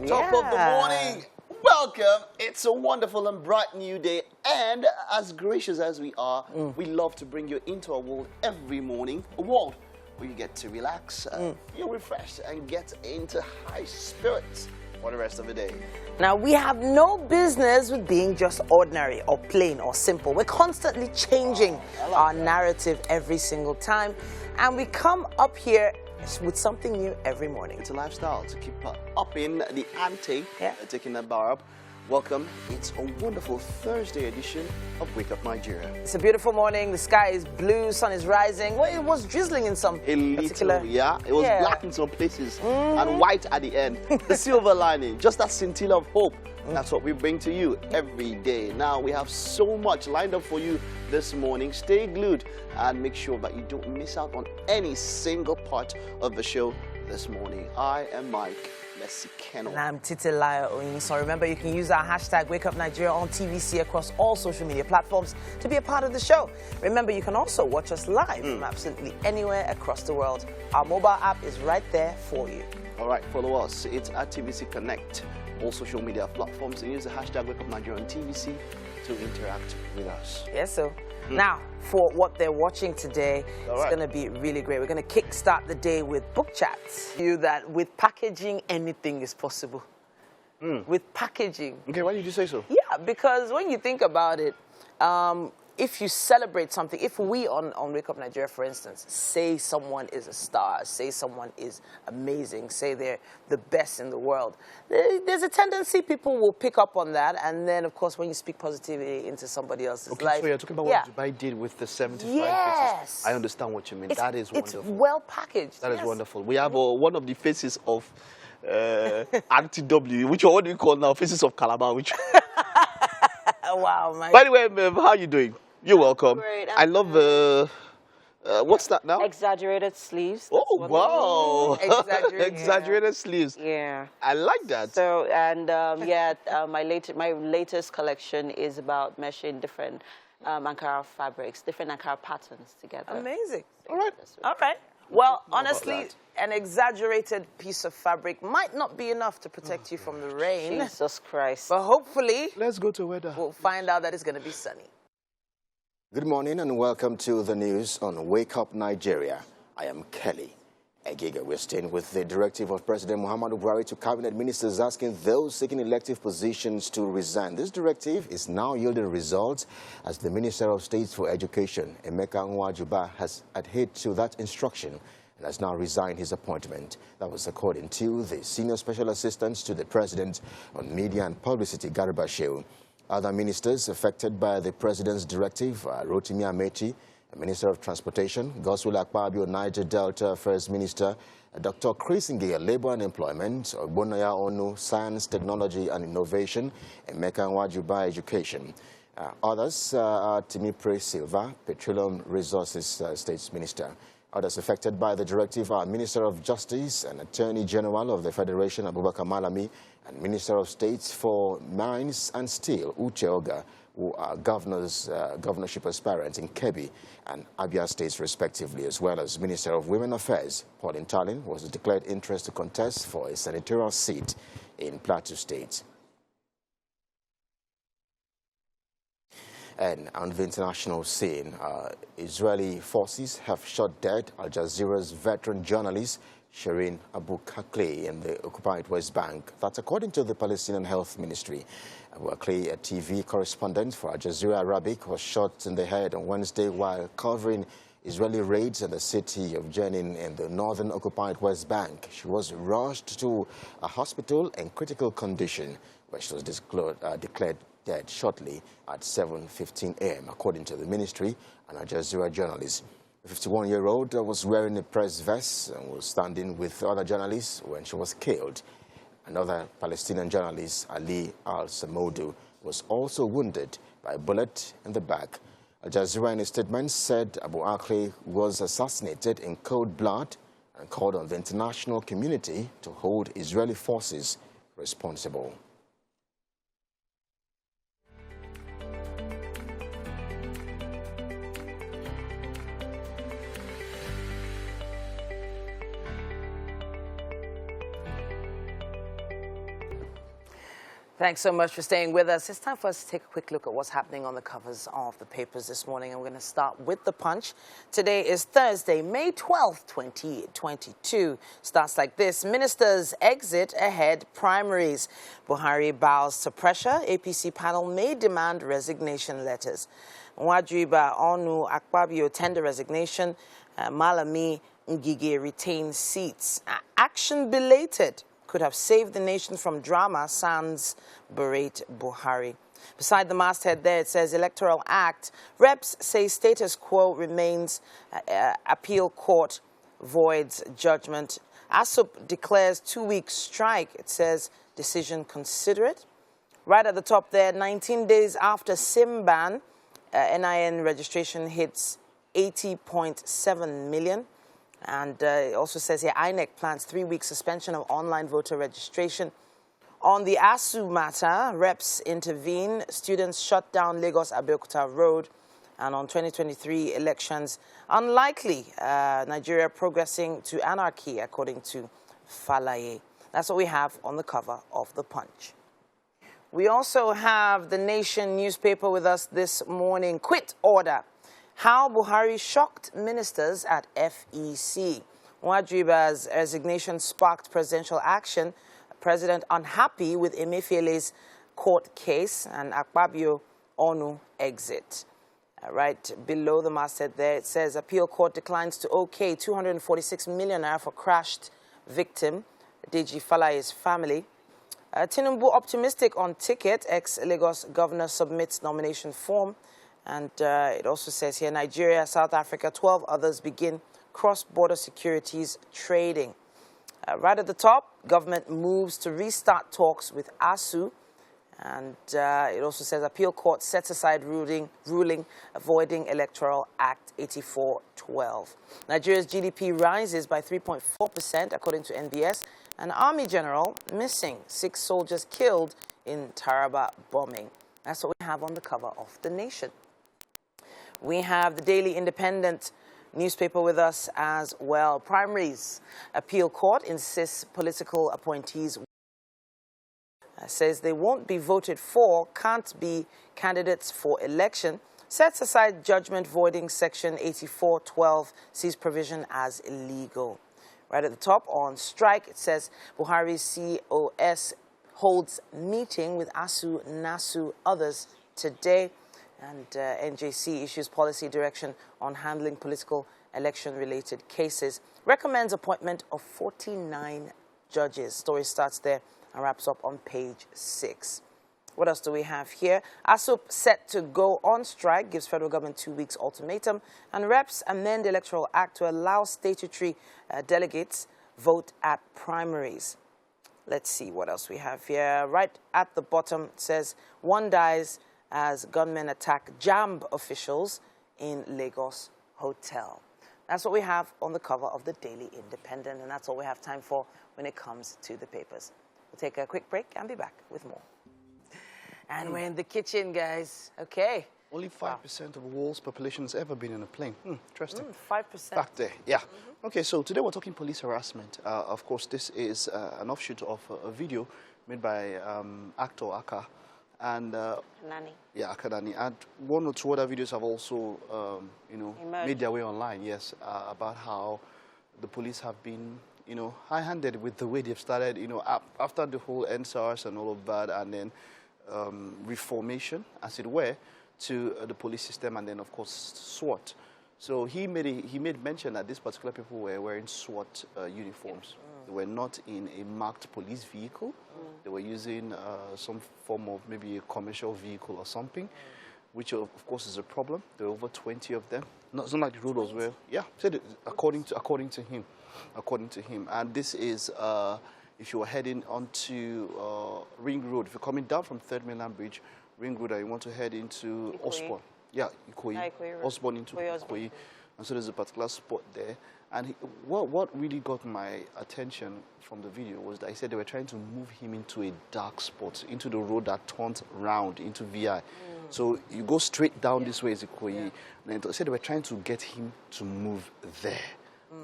Top of the morning. Welcome. It's a wonderful and bright new day. And as gracious as we are, we love to bring you into our world every morning. A world where you get to relax, you're refreshed, and get into high spirits for the rest of the day. Now, we have no business with being just ordinary or plain or simple. We're constantly changing our narrative every single time. And we come up here with something new every morning. It's a lifestyle to keep up in the ante, taking that bar up. Welcome. It's a wonderful Thursday edition of Wake Up Nigeria. It's a beautiful morning. The sky is blue, sun is rising. Well, it was drizzling in some particular... It was black in some places and white at the end. The silver lining, just that scintilla of hope. That's what we bring to you every day. Now, we have so much lined up for you this morning. Stay glued and make sure that you don't miss out on any single part of the show this morning. I am Mike. And I'm Titilayo. So remember, you can use our hashtag WakeUpNigeria on TVC across all social media platforms to be a part of the show. Remember, you can also watch us live from absolutely anywhere across the world. Our mobile app is right there for you. All right, follow us. It's at TVC Connect, all social media platforms, and use the hashtag WakeUpNigeria on TVC to interact with us. Yes, so. Now, for what they're watching today, it's going to be really great. We're going to kickstart the day with book chats. You that with packaging, anything is possible. With packaging. Okay, why did you say so? Yeah, because when you think about it, if you celebrate something, if we on Wake Up Nigeria, for instance, say someone is a star, say someone is amazing, say they're the best in the world, there's a tendency people will pick up on that. And then, of course, when you speak positivity into somebody else's life. So you're talking about what Dubai did with the 75 faces. I understand what you mean. That is wonderful. It's well packaged. That is wonderful. We have one of the faces of anti-W, which what do you call now? Faces of Calabar, which... Wow, my... By the way, how are you doing? You're welcome. Great. I love the... what's that now? Exaggerated sleeves. Oh, wow. Exaggerated sleeves. Yeah. I like that. So, and my latest collection is about meshing different Ankara fabrics, different Ankara patterns together. Amazing. All right. All right. Well, honestly, an exaggerated piece of fabric might not be enough to protect you from the rain. Jesus Christ. But hopefully, let's go to weather. We'll find out that it's going to be sunny. Good morning and welcome to the news on Wake Up Nigeria. I am Kelly Egiga. We're staying with the directive of President Muhammadu Buhari to cabinet ministers asking those seeking elective positions to resign. This directive is now yielding results as the Minister of State for Education, Emeka Nwajuba, has adhered to that instruction and has now resigned his appointment. That was according to the Senior Special Assistant to the President on Media and Publicity, Garba Shehu. Other ministers affected by the President's directive are Rotimi Amechi, Minister of Transportation, Godswill Akpabio, Niger Delta First Minister, Dr. Chris Ngige, Labor and Employment, Ogbonnaya Onu, Science, Technology and Innovation, and Emeka Nwajuba, Education. Others are Timipre Silva, Petroleum Resources States Minister. Others affected by the directive are Minister of Justice and Attorney General of the Federation, Abubakar Malami, and Minister of State for Mines and Steel, Uche Oga, who are governorship aspirants in Kebbi and Abia states respectively, as well as Minister of Women Affairs, Pauline Talin, was declared interest to contest for a senatorial seat in Plateau State. And on the international scene, Israeli forces have shot dead Al Jazeera's veteran journalist Shireen Abu Akleh in the occupied West Bank. That's according to the Palestinian Health Ministry. Abu Akleh, a TV correspondent for Al Jazeera Arabic, was shot in the head on Wednesday while covering Israeli raids in the city of Jenin in the northern occupied West Bank. She was rushed to a hospital in critical condition, where she was declared dead shortly at 7:15 a.m., according to the ministry and Al Jazeera journalist. The 51-year-old was wearing a press vest and was standing with other journalists when she was killed. Another Palestinian journalist, Ali Al-Samoudou, was also wounded by a bullet in the back. Al Jazeera, in a statement, said Abu Akleh was assassinated in cold blood and called on the international community to hold Israeli forces responsible. Thanks so much for staying with us. It's time for us to take a quick look at what's happening on the covers of the papers this morning. And we're going to start with The Punch. Today is Thursday, May 12th, 2022. Starts like this. Ministers exit ahead primaries. Buhari bows to pressure. APC panel may demand resignation letters. Nwadriba Onu Akpabio tender resignation. Malami Ngige retains seats. Action belated. Could have saved the nation from drama, sans berate Buhari. Beside the masthead there, it says Electoral Act. Reps say status quo remains. Appeal court voids judgment. ASUP declares 2-week strike. It says decision considerate. Right at the top there, 19 days after SIM ban, NIN registration hits 80.7 million. And it also says here, INEC plans 3-week suspension of online voter registration. On the ASU matter, reps intervene. Students shut down Lagos-Abeokuta Road. And on 2023 elections, unlikely Nigeria progressing to anarchy, according to Falaye. That's what we have on the cover of The Punch. We also have The Nation newspaper with us this morning. Quit order. How Buhari shocked ministers at FEC. Nwadriba's resignation sparked presidential action. President unhappy with Emefiele's court case, and Akpabio Onu exit. Right below the masthead there, it says appeal court declines to okay 246 million naira for crashed victim, Deji Falaye's family. Tinubu optimistic on ticket. Ex-Lagos governor submits nomination form. And it also says here, Nigeria, South Africa, 12 others begin cross-border securities trading. Right at the top, government moves to restart talks with ASU. And it also says appeal court sets aside ruling avoiding Electoral Act 8412. Nigeria's GDP rises by 3.4%, according to NBS. An army general missing, 6 soldiers killed in Taraba bombing. That's what we have on the cover of The Nation. We have the Daily Independent newspaper with us as well. Primaries. Appeal court insists political appointees says they won't be voted for, can't be candidates for election. Sets aside judgment voiding Section 8412, sees provision as illegal. Right at the top on strike, it says Buhari's COS holds meeting with ASU, NASU, others today. And NJC issues policy direction on handling political election-related cases. Recommends appointment of 49 judges. Story starts there and wraps up on page 6. What else do we have here? ASUP set to go on strike, gives federal government 2 weeks ultimatum. And reps amend the Electoral Act to allow statutory delegates vote at primaries. Let's see what else we have here. Right at the bottom, it says, 1 dies as gunmen attack JAMB officials in Lagos hotel. That's what we have on the cover of the Daily Independent, and that's all we have time for when it comes to the papers. We'll take a quick break and be back with more. And we're in the kitchen, guys. Okay. Only 5% of the world's population has ever been in a plane. Interesting. 5%. Back there, yeah. Okay, so today we're talking police harassment. Of course, this is an offshoot of a video made by actor Aka. And yeah, Akadani. And 1 or 2 other videos have also, made their way online. Yes, about how the police have been, high-handed with the way they've started. After the whole NSARS and all of that, and then reformation, as it were, to the police system, and then of course SWAT. So he made mention that these particular people were wearing SWAT uniforms. They were not in a marked police vehicle. They were using some form of maybe a commercial vehicle or something, which of course is a problem. There were over 20 of them. It's not like the road was well. Yeah, according to him. And this is if you are heading onto Ring Road. If you're coming down from 3rd Mainland Bridge, Ring Road, and you want to head into Osborne. Yeah, Ikoyi. Osborne into Ikoyi. And so there's a particular spot there. And what really got my attention from the video was that he said they were trying to move him into a dark spot, into the road that turns round into VI. So you go straight down this way, Ikoyi. And they said they were trying to get him to move there.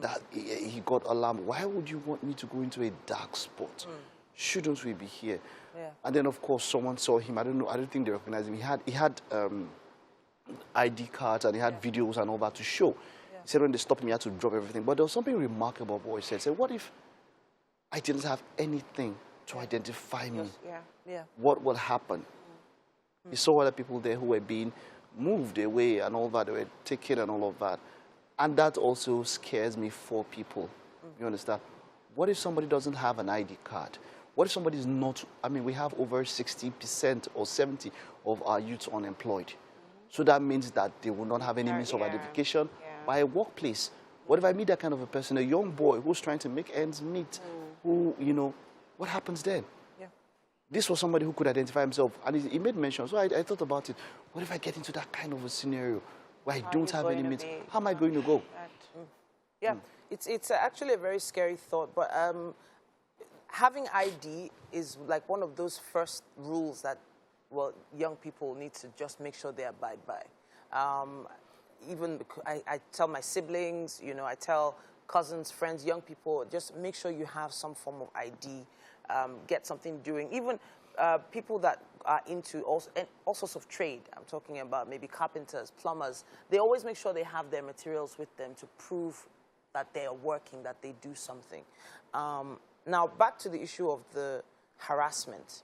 That he got alarmed. Why would you want me to go into a dark spot? shouldn't we be here? Yeah. And then, of course, someone saw him. I don't think they recognized him. He had ID cards and he had videos and all that to show. Yeah. He said when they stopped him, he had to drop everything. But there was something remarkable about what he said. He said, what if I didn't have anything to identify me? Yeah, yeah. What will happen? He saw other people there who were being moved away and all that. They were taken and all of that. And that also scares me for people. You understand? What if somebody doesn't have an ID card? What if somebody is not, I mean, we have over 60% or 70% of our youths unemployed. So that means that they will not have any means of identification by a workplace. What if I meet that kind of a person, a young boy who's trying to make ends meet, who, you know, what happens then? Yeah. This was somebody who could identify himself, and he made mention. So I thought about it. What if I get into that kind of a scenario where I don't have any means? How am I going to go? Yeah, it's actually a very scary thought, but having ID is like one of those first rules that, well, young people need to just make sure they abide by. Even I tell my siblings, you know, I tell cousins, friends, young people, just make sure you have some form of ID, get something doing. Even people that are into all sorts of trade, I'm talking about maybe carpenters, plumbers, they always make sure they have their materials with them to prove that they are working, that they do something. Now, back to the issue of the harassment.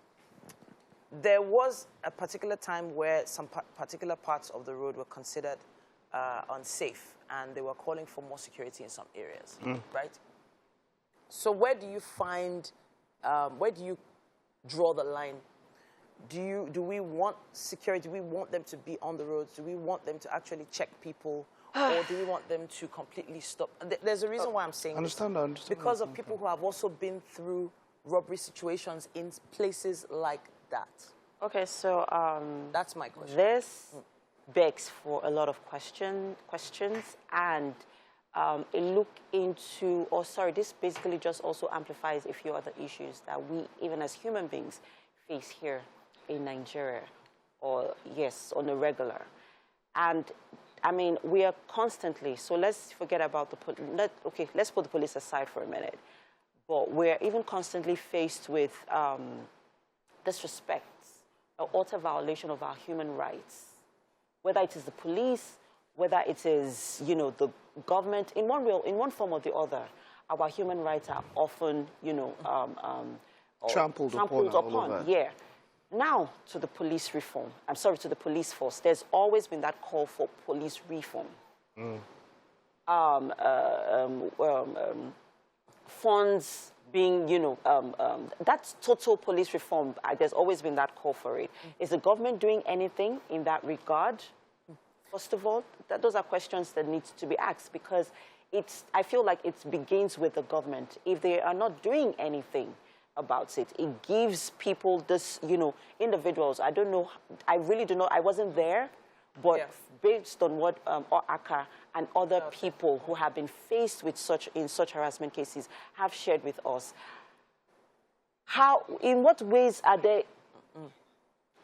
There was a particular time where some particular parts of the road were considered unsafe, and they were calling for more security in some areas, right? So where do you find, where do you draw the line? Do we want security? Do we want them to be on the roads? Do we want them to actually check people? Or do we want them to completely stop? There's a reason why I'm saying this. I understand. Because of people who have also been through robbery situations in places like that. Okay, so that's my question. This begs for a lot of questions and a look into, this basically just also amplifies a few other issues that we, even as human beings, face here in Nigeria, or yes, on a regular. And I mean, we are constantly, so let's forget about let's put the police aside for a minute. But we're even constantly faced with disrespect, or utter violation of our human rights. Whether it is the police, whether it is, you know, the government, in one form or the other, our human rights are often, you know, trampled upon. Yeah. Now, to the police reform, to the police force, there's always been that call for police reform. Funds being, you know, that's total police reform. There's always been that call for it. Is the government doing anything in that regard? First of all, those are questions that need to be asked, because I feel like it begins with the government. If they are not doing anything about it, it gives people this, you know, individuals. I don't know, I really do not, I wasn't there, but based on what Aka and other people who have been faced with such harassment cases have shared with us, in what ways are they?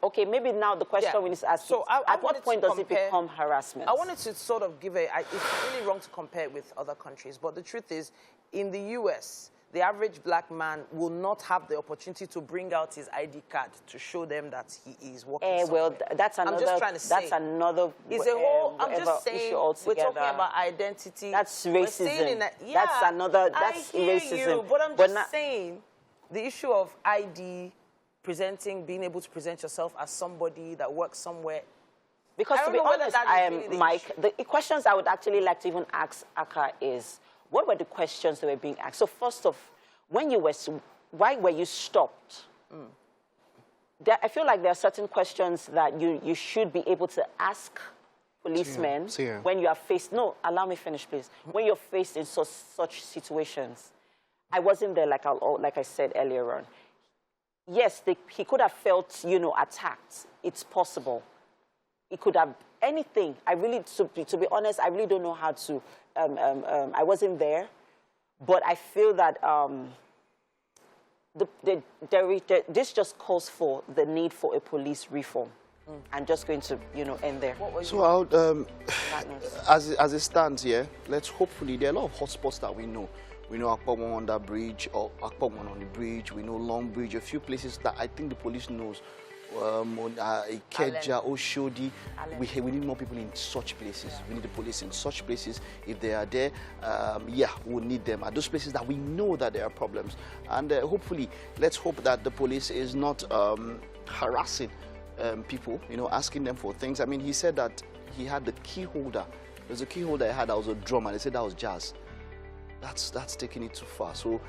Okay, maybe now the question we need to ask is, at what point does it become harassment? I wanted to sort of give it's really wrong to compare it with other countries, but the truth is, in the US, the average black man will not have the opportunity to bring out his ID card to show them that he is working somewhere. Well, that's another. I'm just trying to say. That's another. It's a whole. I'm just saying. We're talking about identity. That's racism. Yeah, that's another. That's I hear racism. You, but I'm just saying, the issue of ID, being able to present yourself as somebody that works somewhere. Because to be honest, Mike, the questions I would actually like to even ask Aka is, what were the questions that were being asked? So first off, why were you stopped? I feel like there are certain questions that you should be able to ask policemen when you are faced. No, allow me finish, please. When you're faced in such situations. I wasn't there, like I said earlier on. Yes, he could have felt, you know, attacked. It's possible. He could have anything. I really, to be honest, I really don't know how to. I wasn't there, but I feel that this just calls for the need for a police reform. I'm just going to, you know, end there. So, as it stands here, hopefully, there are a lot of hotspots that we know. We know Akpom on that bridge, or Akpom on the bridge. We know Long Bridge, a few places that I think the police knows. Ikeja, Oshodi. We need more people in such places. We need the police in such places. If they are there, yeah, we'll need them at those places that we know that there are problems. And hopefully, let's hope that the police is not harassing people, you know, asking them for things. I mean, he said that he had the key holder. There's a key holder he had that was a drum, and they said that was jazz. That's taking it too far. So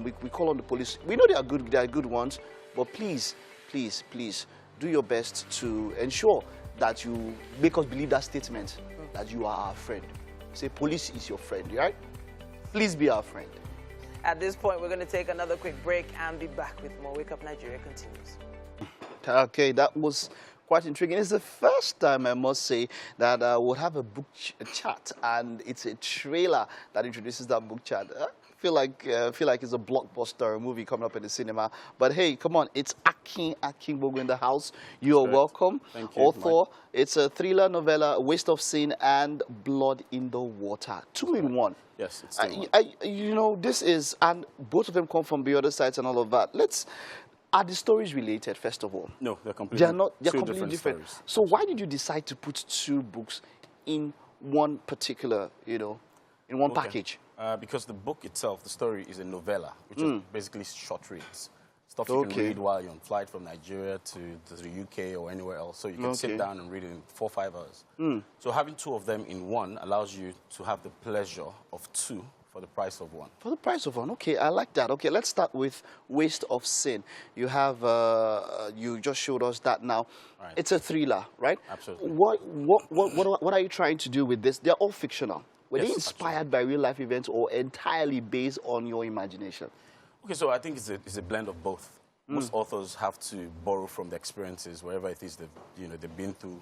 we call on the police. We know they are good ones, but please, please, please do your best to ensure that you make us believe that statement that you are our friend. Say police is your friend, right? Please be our friend. At this point, we're going to take another quick break and be back with more. Wake Up Nigeria continues. Okay, that was quite intriguing. It's the first time, I must say, that we'll have a book chat, and it's a trailer that introduces that book chat. I feel like it's a blockbuster movie coming up in the cinema. But hey, come on, it's Akin Bogo in the house. You are welcome. Thank you, Author. It's a thriller novella, Waste of Sin and Blood in the Water. 2 in 1. Yes, it's 2 in 1. You know, this is, and both of them come from the other sides and all of that. Are the stories related, first of all? No, they're completely They're completely different. stories. So why did you decide to put 2 books in one particular, you know, in one package? Because the book itself, the story, is a novella, which is basically short reads. Stuff you can read while you're on flight from Nigeria to the UK or anywhere else. So you can sit down and read it in 4 or 5 hours. So having 2 of them in one allows you to have the pleasure of 2 for the price of 1. For the price of 1, okay, I like that. Okay, let's start with Waste of Sin. You have, you just showed us that now. Right. It's a thriller, right? Absolutely. What are you trying to do with this? They're all fictional. Were they inspired by real-life events or entirely based on your imagination? Okay, so I think it's a blend of both. Most authors have to borrow from the experiences, wherever it is they've been through,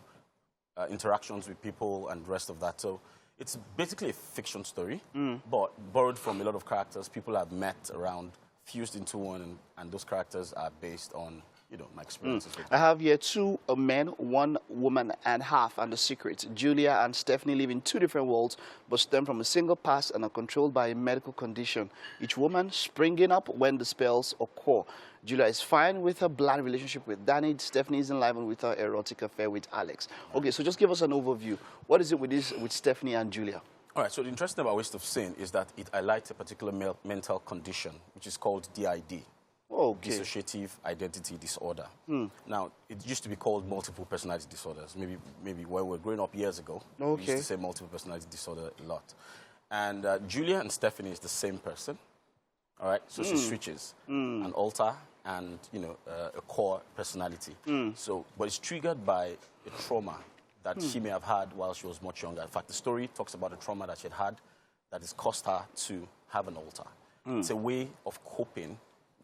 interactions with people and the rest of that. So it's basically a fiction story, but borrowed from a lot of characters people have met around, fused into one, and those characters are based on, you know, my experiences with them. I have here 2 men, 1 woman and half, and the secret. Julia and Stephanie live in 2 different worlds, but stem from a single past and are controlled by a medical condition. Each woman springing up when the spells occur. Julia is fine with her blood relationship with Danny. Stephanie is enlivened with her erotic affair with Alex. Okay, so just give us an overview. What is it with Stephanie and Julia? All right, so the interesting thing about Waste of Sin is that it highlights a particular mental condition, which is called DID. Okay. Dissociative identity disorder. Now, it used to be called multiple personality disorders. Maybe when we were growing up years ago, we used to say multiple personality disorder a lot. And Julia and Stephanie is the same person. All right, so she switches an alter and, you know, a core personality. So, but it's triggered by a trauma that she may have had while she was much younger. In fact, the story talks about a trauma that she had that has caused her to have an alter. It's a way of coping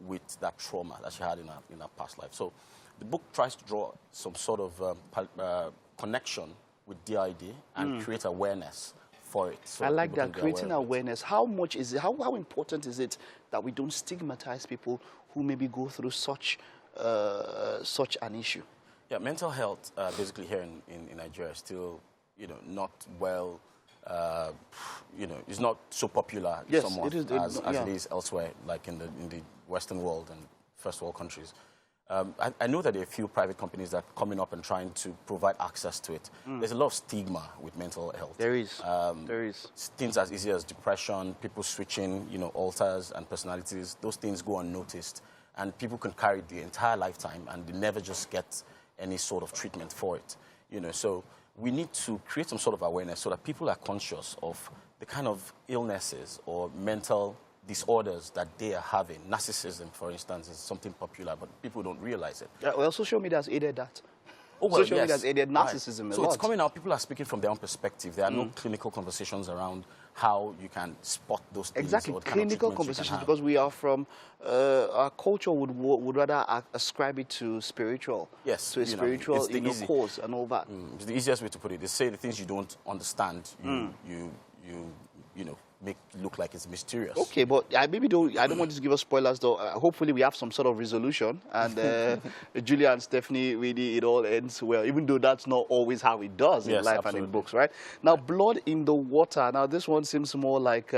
with that trauma that she had in her past life. So the book tries to draw some sort of connection with DID and create awareness for it. So I like that, creating awareness. How much is it, how important is it that we don't stigmatize people who maybe go through such an issue? Yeah, mental health basically here in Nigeria is still, you know, not well, you know, it's not so popular somewhat as it is elsewhere, like in the Western world and first world countries. I know that there are a few private companies that are coming up and trying to provide access to it. There's a lot of stigma with mental health. There is. There is. Things as easy as depression, people switching, you know, alters and personalities. Those things go unnoticed, and people can carry the entire lifetime, and they never just get any sort of treatment for it. You know, so we need to create some sort of awareness so that people are conscious of the kind of illnesses or mental disorders that they are having. Narcissism, for instance, is something popular, but people don't realize it. Yeah, well, social media has aided that. Oh, well, social media has aided narcissism a So lot. it's coming out, people are speaking from their own perspective. There are no clinical conversations around how you can spot those things. Exactly, or the kind of clinical treatments you can conversations, have. because we are from, our culture would rather ascribe it to spiritual. Yes, to a you know, spiritual it's the easy- cause and all that. It's the easiest way to put it. They say the things you don't understand, you know, make it look like it's mysterious. Okay, but I don't want you to give us spoilers though. Hopefully we have some sort of resolution, and Julia and Stephanie, really it all ends well, even though that's not always how it does in life and in books, right? Now, Blood in the Water. Now this one seems more like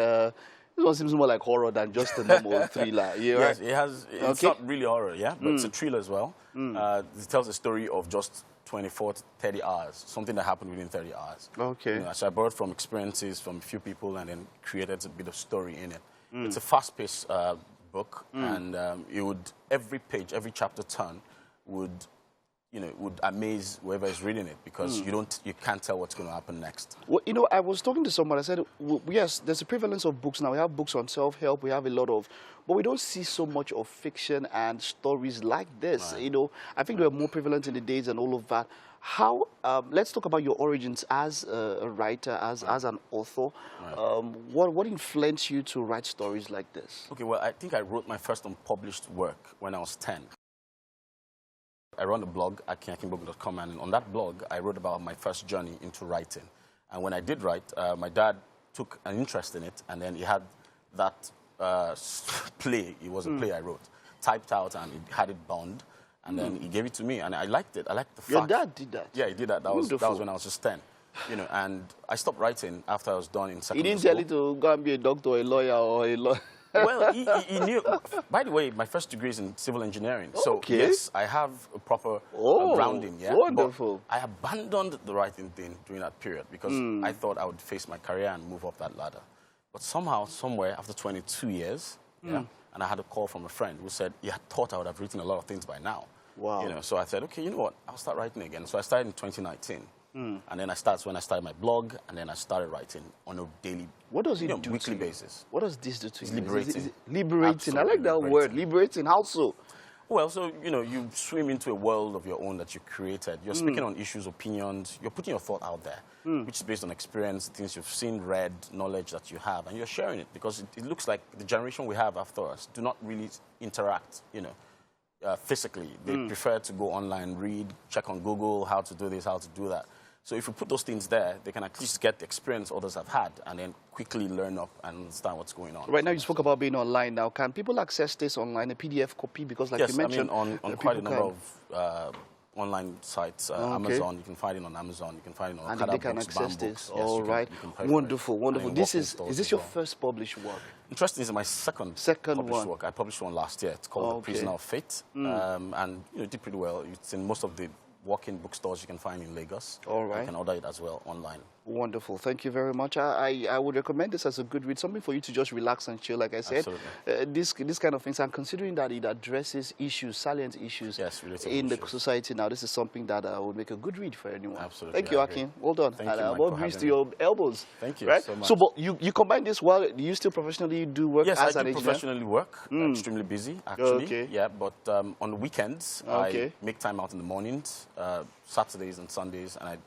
This one seems more like horror than just a normal thriller. Yeah, Yes, right? it has. It's not really horror, yeah, but it's a thriller as well. It tells a story of just 24 to 30 hours, something that happened within 30 hours. Okay. You know, so I borrowed from experiences from a few people and then created a bit of story in it. It's a fast-paced book, and it would, every page, every chapter turn would, you know, would amaze whoever is reading it, because you can't tell what's going to happen next. Well, you know, I was talking to someone. I said, yes, there's a prevalence of books now. We have books on self-help. We have a lot of, but we don't see so much of fiction and stories like this. Right. You know, I think they were more prevalent in the days and all of that. How? Let's talk about your origins as a writer, as an author. Right. What influenced you to write stories like this? Okay, well, I think I wrote my first unpublished work when I was 10. I run a blog at kenyakinbook.com, and on that blog, I wrote about my first journey into writing. And when I did write, my dad took an interest in it, and then he had that play. It was a play I wrote, typed out, and he had it bound. And then he gave it to me, and I liked it. I liked the fact. Your dad did that? Yeah, he did that. That was when I was just 10. You know, and I stopped writing after I was done in secondary school. He didn't tell you to go and be a doctor, or a lawyer, or a lawyer? Well, he knew. By the way, my first degree is in civil engineering. So, yes, I have a proper grounding. Yeah? Wonderful. But I abandoned the writing thing during that period because I thought I would face my career and move up that ladder. But somehow, somewhere, after 22 years, and I had a call from a friend who said he had thought I would have written a lot of things by now. Wow. You know, so I said, okay, you know what? I'll start writing again. So I started in 2019. And then I started my blog, and then I started writing on a daily, weekly basis. What does this do to you? It's liberating. Is it liberating. Absolutely I like that word, liberating. How so? Well, so, you know, you swim into a world of your own that you created. You're speaking on issues, opinions. You're putting your thought out there, which is based on experience, things you've seen, read, knowledge that you have, and you're sharing it because it looks like the generation we have after us do not really interact, you know, physically. They prefer to go online, read, check on Google how to do this, how to do that. So if you put those things there, they can at least get the experience others have had and then quickly learn up and understand what's going on. Right now, you spoke about being online. Now, can people access this online, a PDF copy? Because, like you mentioned, I mean, on quite a number of online sites, Amazon, you can find it on Amazon, you can find it on and they can access this. All right. Wonderful, wonderful. Is this your first published work? Interesting, is my second published work. I published one last year. It's called The Prisoner of Fate. And it did pretty well. It's in most of the walk-in bookstores you can find in Lagos. All right. You can order it as well online. Wonderful. Thank you very much. I would recommend this as a good read, something for you to just relax and chill, like I said. Absolutely. This kind of things, and considering that it addresses issues, salient issues in the society now, this is something that would make a good read for anyone. Absolutely. Thank you, Akin. Well done. Thank you, Mike, more breeze to your elbows. Thank you so much. So, but you combine this while you still professionally do work as an engineer? Yes, I do professionally work. Extremely busy, actually. Okay. Yeah, but on the weekends, I make time out in the mornings, Saturdays and Sundays, and I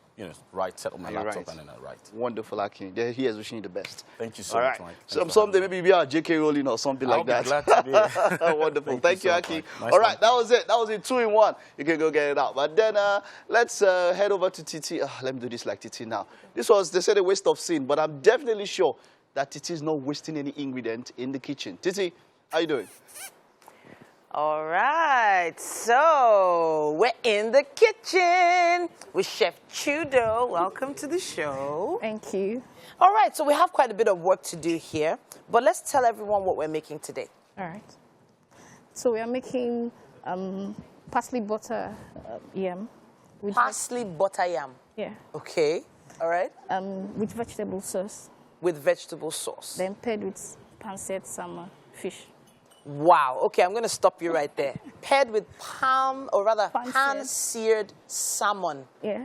set up my laptop and then I write. Wonderful, Akin. He is wishing you the best. Thank you so much, Mike. Someday maybe we are J.K. Rowling or something like that. I'll be glad to be. Wonderful. Thank you, Akin. All right, that was it. That was it, 2-in-1. You can go get it out. But then let's head over to Titi. Let me do this like Titi now. This was, they said, a waste of sin, but I'm definitely sure that Titi is not wasting any ingredient in the kitchen. Titi, how you doing? All right, so we're in the kitchen with Chef Chudo. Welcome to the show. Thank you. All right, so we have quite a bit of work to do here, but let's tell everyone what we're making today. All right. So we are making parsley butter yam. Parsley butter yam? Yeah. Okay, all right. With vegetable sauce. With vegetable sauce. Then paired with pan-seared salmon fish. Wow. Okay, I'm going to stop you right there. Paired with pan-seared salmon. Yeah.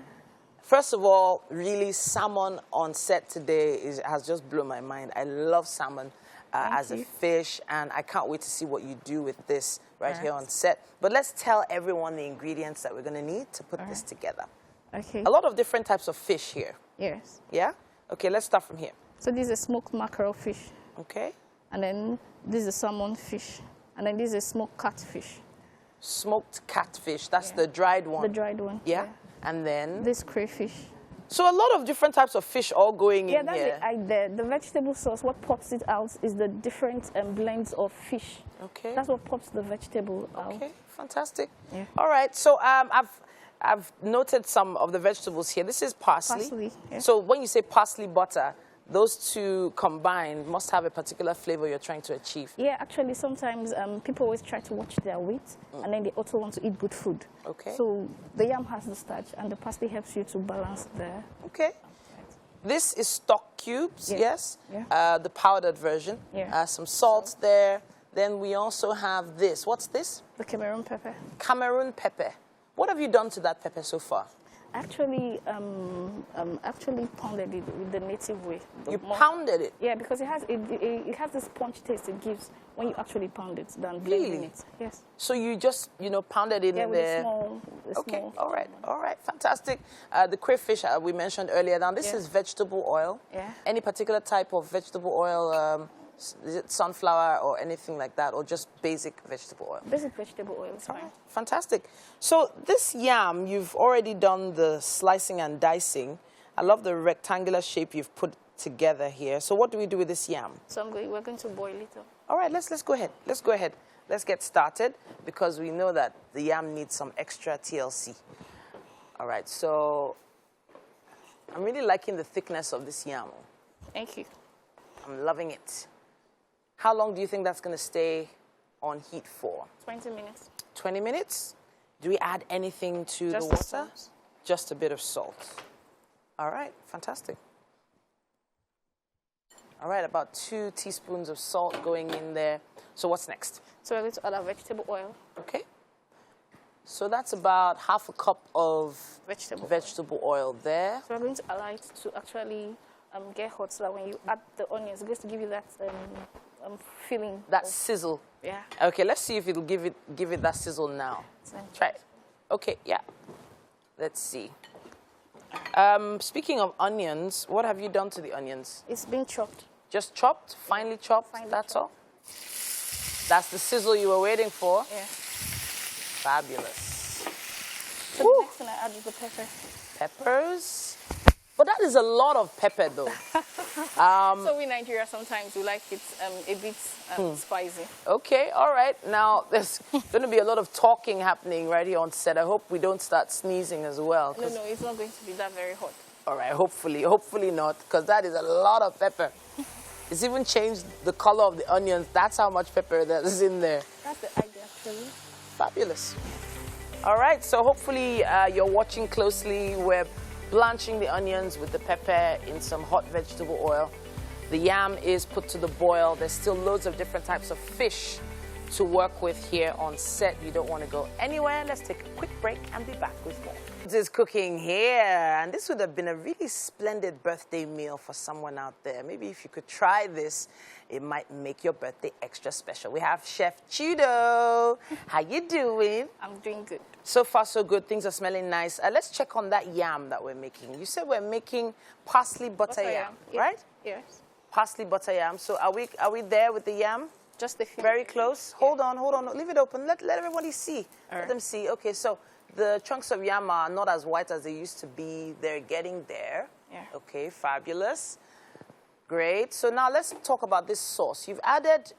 First of all, really, salmon on set today has just blown my mind. I love salmon as a fish, and I can't wait to see what you do with this right here on set. But let's tell everyone the ingredients that we're going to need to put this together. Okay. A lot of different types of fish here. Yes. Yeah? Okay, let's start from here. So this is smoked mackerel fish. Okay. And then this is salmon fish. And then this is smoked catfish. Smoked catfish. That's the dried one. The dried one. Yeah. And then? This crayfish. So a lot of different types of fish all going in here. Yeah, the vegetable sauce, what pops it out is the different blends of fish. Okay. That's what pops the vegetable out. Okay, fantastic. Yeah. All right, so I've noted some of the vegetables here. This is parsley. Parsley, yeah. So when you say parsley butter, those two combined must have a particular flavor you're trying to achieve. Yeah, actually, sometimes people always try to watch their weight, and then they also want to eat good food. Okay. So the yam has the starch, and the parsley helps you to balance the... Okay. This is stock cubes, yes? Yeah. The powdered version. Yeah. Some salt there. Then we also have this. What's this? The Cameroon pepper. Cameroon pepper. What have you done to that pepper so far? Actually, actually pounded it with the native way. Pounded it? Yeah, because it has this punch taste it gives when you actually pound it than blending it. Yes. So you just, pounded it in there? Okay, all right, fantastic. The crayfish we mentioned earlier. Now, this is vegetable oil. Yeah. Any particular type of vegetable oil? Is it sunflower or anything like that, or just basic vegetable oil? Basic vegetable oil is fine. Fantastic. So this yam, you've already done the slicing and dicing. I love the rectangular shape you've put together here. So what do we do with this yam? So we're going to boil it up. All right, let's go ahead. Let's go ahead. Let's get started because we know that the yam needs some extra TLC. All right, so I'm really liking the thickness of this yam. Thank you. I'm loving it. How long do you think that's going to stay on heat for? 20 minutes. 20 minutes? Do we add anything to the water? Just a bit of salt. All right, fantastic. All right, about 2 teaspoons of salt going in there. So what's next? So we're going to add our vegetable oil. Okay. So that's about half a cup of vegetable oil there. So we're going to allow it to actually get hot so that when you add the onions, it's going to give you that feeling. That sizzle. Yeah. Okay, let's see if it'll give it that sizzle now. Try it. Okay, yeah. Let's see. Speaking of onions, what have you done to the onions? It's been chopped. Just chopped? Finely chopped? That's all? That's the sizzle you were waiting for? Yeah. Fabulous. So the next thing I add is the pepper. Peppers. But that is a lot of pepper, though. So in Nigeria, sometimes we like it a bit spicy. Okay, all right. Now, there's going to be a lot of talking happening right here on set. I hope we don't start sneezing as well. No, it's not going to be that very hot. All right, hopefully not, because that is a lot of pepper. It's even changed the color of the onions. That's how much pepper that is in there. That's the idea, actually. Fabulous. All right, so hopefully you're watching closely. We're blanching the onions with the pepper in some hot vegetable oil. The yam is put to the boil. There's still loads of different types of fish to work with here on set. You don't want to go anywhere. Let's take a quick break and be back with more. This is cooking here, and this would have been a really splendid birthday meal for someone out there. Maybe if you could try this, it might make your birthday extra special. We have Chef Chudo. How you doing? I'm doing good. So far, so good. Things are smelling nice. Let's check on that yam that we're making. You said we're making parsley butter yam, right? Yes. Parsley butter yam. So are we there with the yam? Just a few. Very close. Yeah. Hold on. Leave it open. Let everybody see. Let them see. Okay, so the chunks of yam are not as white as they used to be. They're getting there. Yeah. Okay, fabulous. Great. So now let's talk about this sauce. You've added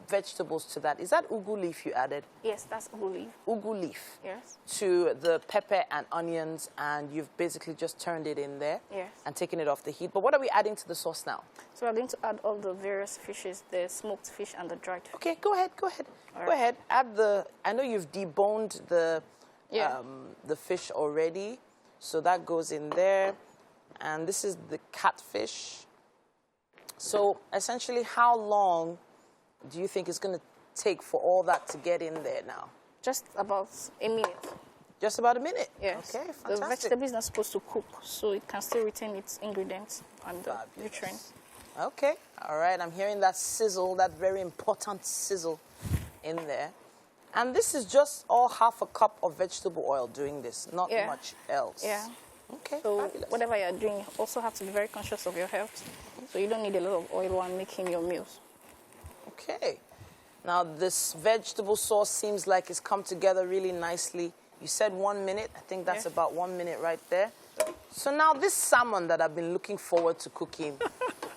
vegetables to that. Is that ugu leaf you added? Yes, that's ugu leaf. Ugu leaf. Yes. To the pepper and onions, and you've basically just turned it in there. Yes. And taken it off the heat. But what are we adding to the sauce now? So we're going to add all the various fishes, the smoked fish and the dried fish. Okay, go ahead. Go ahead. Add the, I know you've deboned the fish already. So that goes in there. And this is the catfish. So essentially, how long do you think it's going to take for all that to get in there now? Just about a minute. Just about a minute? Yes. Okay, fantastic. The vegetable is not supposed to cook, so it can still retain its ingredients and the nutrients. Okay, all right. I'm hearing that sizzle, that very important sizzle in there. And this is just all half a cup of vegetable oil doing this, not much else. Yeah. Okay, so fabulous. Whatever you're doing, you also have to be very conscious of your health. So you don't need a lot of oil while making your meals. Okay. Now this vegetable sauce seems like it's come together really nicely. You said 1 minute. I think that's about 1 minute right there. So now this salmon that I've been looking forward to cooking,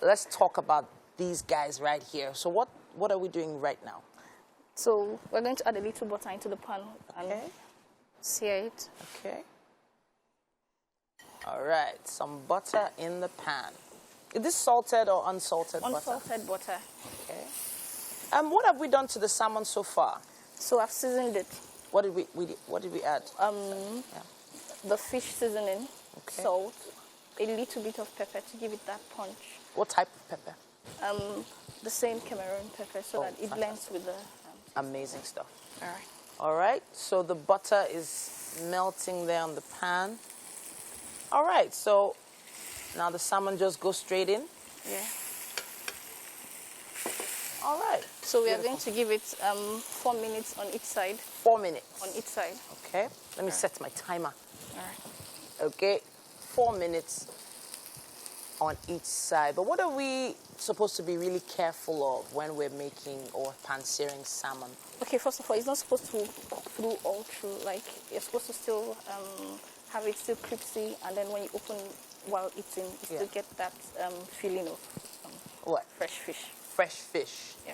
let's talk about these guys right here. So what are we doing right now? So we're going to add a little butter into the pan and sear it. Okay. All right, some butter in the pan. Is this salted or unsalted butter? Unsalted butter. Okay. What have we done to the salmon so far? So I've seasoned it. What did we add? The fish seasoning, Okay. salt, a little bit of pepper to give it that punch. What type of pepper? The same Cameroon pepper so that it blends with the... Amazing stuff. all right. All right, so the butter is melting there on the pan. All right, so now the salmon just goes straight in. Yeah. All right. So we are going to give it 4 minutes on each side. 4 minutes. On each side. Okay, let me set my timer. All right. Okay, 4 minutes on each side. But what are we supposed to be really careful of when we're making or pan-searing salmon? Okay, first of all, it's not supposed to cook through all through. Like, you're supposed to still have it still crispy, and then when you open while eating, you still get that feeling of What? fresh fish. Fresh fish. Yeah.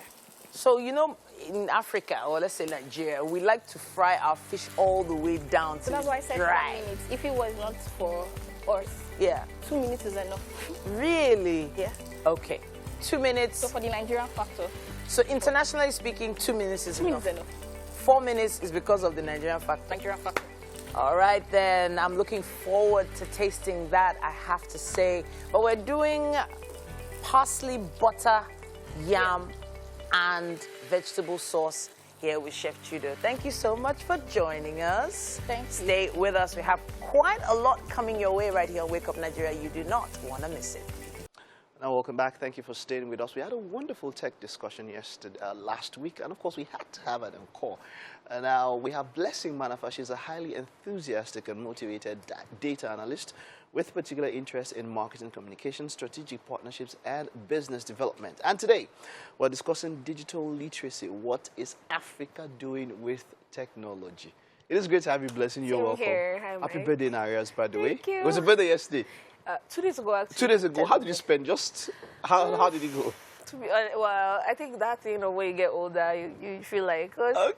So, you know, in Africa, or let's say Nigeria, we like to fry our fish all the way down So to that's why I said 4 dry. minutes. If it was not for us, Yeah. 2 minutes is enough. Really? Yeah. Okay. 2 minutes. So for the Nigerian factor, So internationally speaking, 2 minutes is 2 enough. minutes is enough. 4 minutes is because of the Nigerian factor. Nigerian factor. All right, then. I'm looking forward to tasting that, I have to say. But we're doing parsley, butter, yam, and vegetable sauce here with Chef Tudor. Thank you so much for joining us. Thank you. Stay with us. We have quite a lot coming your way right here on Wake Up Nigeria. You do not want to miss it. Now, welcome back. Thank you for staying with us. We had a wonderful tech discussion last week, and of course, we had to have an encore. Now, we have Blessing Manafa. She's a highly enthusiastic and motivated data analyst with particular interest in marketing communications, strategic partnerships, and business development. And today, we're discussing digital literacy. What is Africa doing with technology? It is great to have you, Blessing. You're welcome. Here. Hi, Happy Mike. birthday in arrears, by the way. Thank you. It was a birthday yesterday. 2 days ago, actually. 2 days ago. How did you spend? How did it go? Well, I think that, when you get older, you feel like,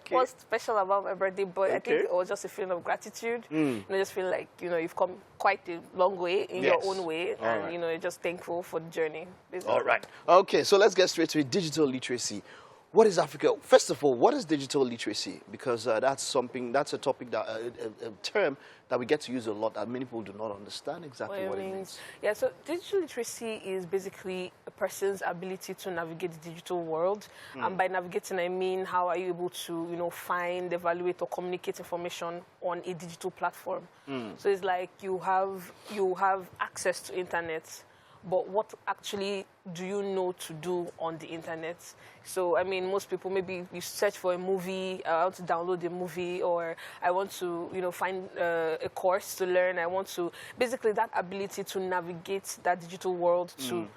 what's special about my birthday? But I think it was just a feeling of gratitude. Just feel like, you've come quite a long way in your own way. And, you're just thankful for the journey. Basically. All right. Okay, so let's get straight to it. Digital literacy. What is Africa? First of all, what is digital literacy? Because that's a topic, a term that we get to use a lot that many people do not understand exactly what it means. Yeah, so digital literacy is basically a person's ability to navigate the digital world. And by navigating, I mean, how are you able to, find, evaluate, or communicate information on a digital platform? So it's like you have access to internet, but what actually do you know to do on the internet? So, I mean, most people, maybe you search for a movie, I want to download a movie, or I want to, find a course to learn. I want to, basically that ability to navigate that digital world to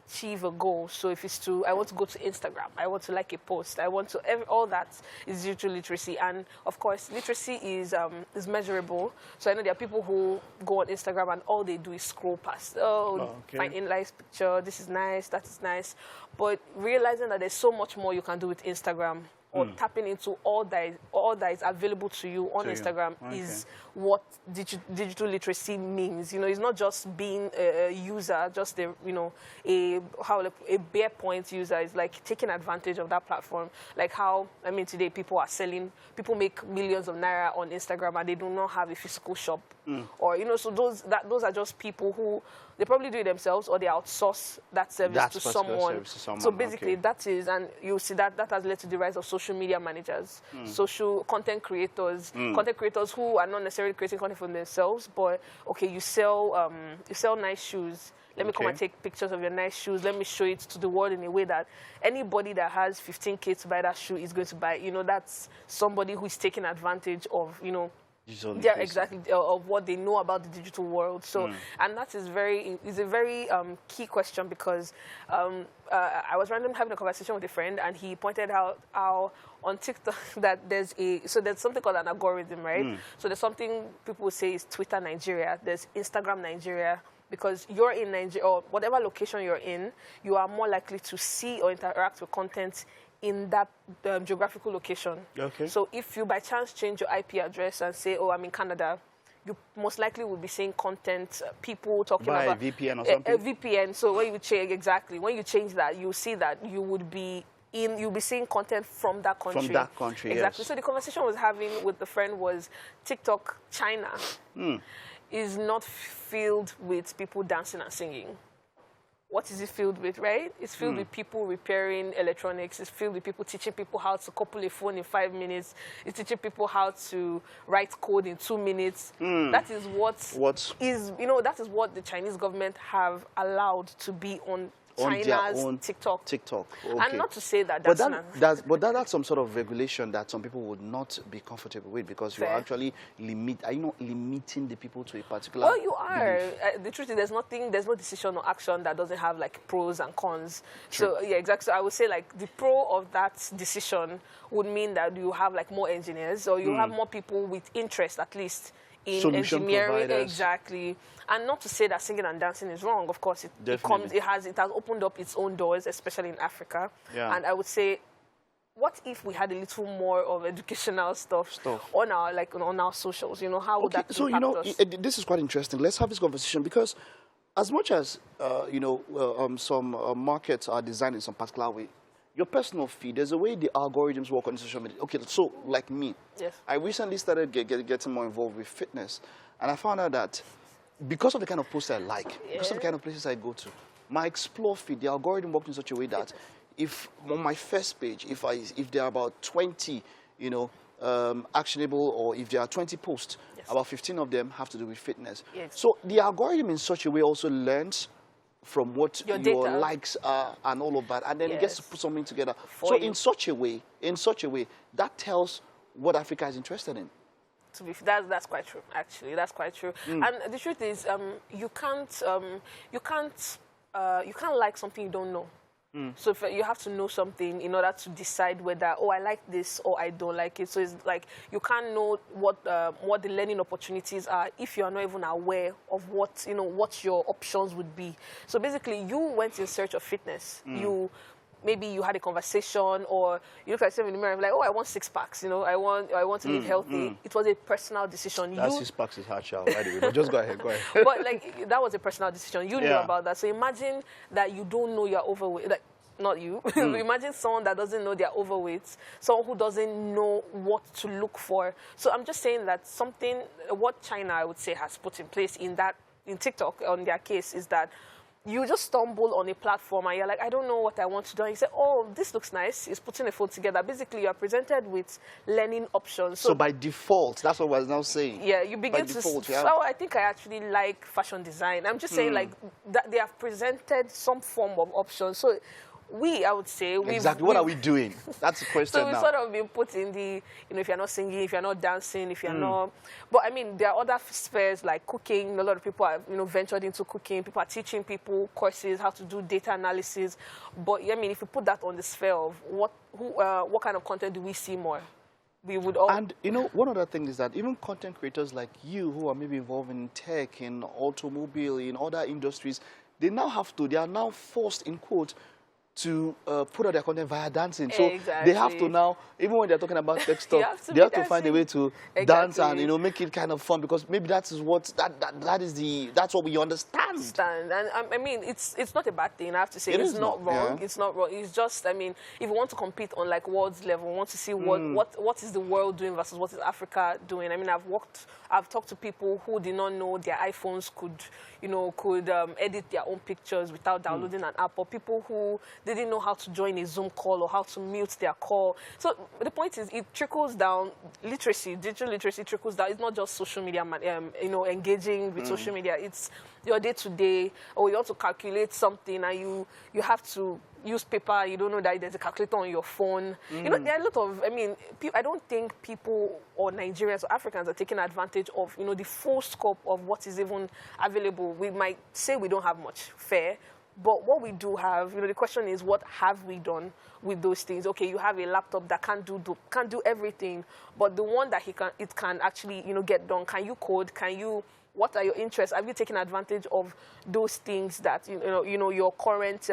achieve a goal. So if it's I want to go to Instagram, I want to like a post, I want to, all that is digital literacy. And of course, literacy is measurable. So I know there are people who go on Instagram and all they do is scroll past. Find a nice picture, this is nice, that is nice. But realizing that there's so much more you can do with Instagram, or tapping into all that is available to you on Instagram is what digital literacy means. It's not just being a user, just a bare point user. It's like taking advantage of that platform. Like how, today people make millions of naira on Instagram and they do not have a physical shop. Or, so those are just people who, they probably do it themselves or they outsource that service to someone. So basically that is, and you see that has led to the rise of social media managers, social content creators who are not necessarily creating content for themselves, but you sell nice shoes. Let me come and take pictures of your nice shoes. Let me show it to the world in a way that anybody that has 15K to buy that shoe is going to buy. That's somebody who is taking advantage of, exactly, of what they know about the digital world. So, and that is a very key question because I was randomly having a conversation with a friend and he pointed out how on TikTok that there's something called an algorithm, right? So there's something people would say is Twitter Nigeria, there's Instagram Nigeria. Because you're in Nigeria, or whatever location you're in, you are more likely to see or interact with content in that geographical location. Okay. So if you by chance change your IP address and say, I'm in Canada, you most likely will be seeing content, people talking by about VPN or something. A VPN. So when you change when you change that, you see that you'll be seeing content from that country. From that country, exactly. yes. So the conversation I was having with the friend was TikTok China is not filled with people dancing and singing. What is it filled with, right? It's filled with people repairing electronics. It's filled with people teaching people how to couple a phone in 5 minutes. It's teaching people how to write code in 2 minutes. That is that is what the Chinese government have allowed to be on China's TikTok. Okay. And not to say that that's some sort of regulation that some people would not be comfortable with, because you're actually limiting the people to a particular Well, you are. The truth is, there's no decision or action that doesn't have like pros and cons. True. So yeah, exactly. So I would say like the pro of that decision would mean that you have like more engineers, or you have more people with interest at least in solution engineering. providers. Exactly. And not to say that singing and dancing is wrong. Of course, it has opened up its own doors, especially in Africa. Yeah. And I would say, what if we had a little more of educational stuff on our socials? You know, how would that so impact us? this is quite interesting. Let's have this conversation, because as much as some markets are designed in some particular way, your personal feed, there's a way the algorithms work on social media. Okay, so like me, yes. I recently started getting more involved with fitness, and I found out that because of the kind of posts I like, because of the kind of places I go to, my explore feed, the algorithm works in such a way that if on my first page, if there are about 20, actionable, or if there are 20 posts, about 15 of them have to do with fitness. Yes. So the algorithm in such a way also learns from what your likes are and all of that, and then it gets to put something together. So in such a way, that tells what Africa is interested in. That's quite true. Actually, that's quite true. And the truth is, you can't like something you don't know. So if you have to know something in order to decide whether, I like this or I don't like it. So it's like you can't know what the learning opportunities are if you are not even aware of what your options would be. So basically, you went in search of fitness. Maybe you had a conversation, or you looked at yourself in the mirror and were like, I want 6 packs, I want to live healthy. It was a personal decision. That 6 packs is hard, child, by the way, but just go ahead. But like, that was a personal decision. You knew about that. So imagine that you don't know you're overweight. Like, not you. Imagine someone that doesn't know they're overweight, someone who doesn't know what to look for. So I'm just saying that what China, I would say, has put in place in TikTok, on their case, is that you just stumble on a platform and you're like, I don't know what I want to do. And you say, this looks nice. It's putting a phone together. Basically, you're presented with learning options. So by default, that's what I was now saying. Yeah, you begin So I think I actually like fashion design. I'm just saying, like, that they have presented some form of options. So I would say... What are we doing? That's the question now. So we've sort of been put in the, if you're not singing, if you're not dancing, if you're not... But, I mean, there are other spheres like cooking. A lot of people have, ventured into cooking. People are teaching people courses, how to do data analysis. But, I mean, if you put that on the sphere of what kind of content do we see more? We would all... And, one other thing is that even content creators like you, who are maybe involved in tech, in automobile, in other industries, they are now forced, in quote, to put out their content via dancncing. So they have to now, even when they're talking about tech stuff, they have to find a way to dance and, make it kind of fun, because maybe that's what we understand. And I mean, it's not a bad thing, I have to say. It's not wrong. It's not wrong. It's just, I mean, if you want to compete on like world's level, want to see what is the world doing versus what is Africa doing. I mean, I've talked to people who did not know their iPhones could edit their own pictures without downloading an app, or people who didn't know how to join a Zoom call or how to mute their call. So the point is, it trickles down. Digital literacy trickles down. It's not just social media, engaging with social media. It's your day-to-day, or you want to calculate something and you have to use paper. You don't know that there's a calculator on your phone. There are a lot of, I don't think people or Nigerians or Africans are taking advantage of, the full scope of what is even available. We might say we don't have much, fair. But what we do have, the question is, what have we done with those things? Okay, you have a laptop that can't do everything, but the one that it can actually, get done. Can you code? What are your interests? Have you taken advantage of those things that your current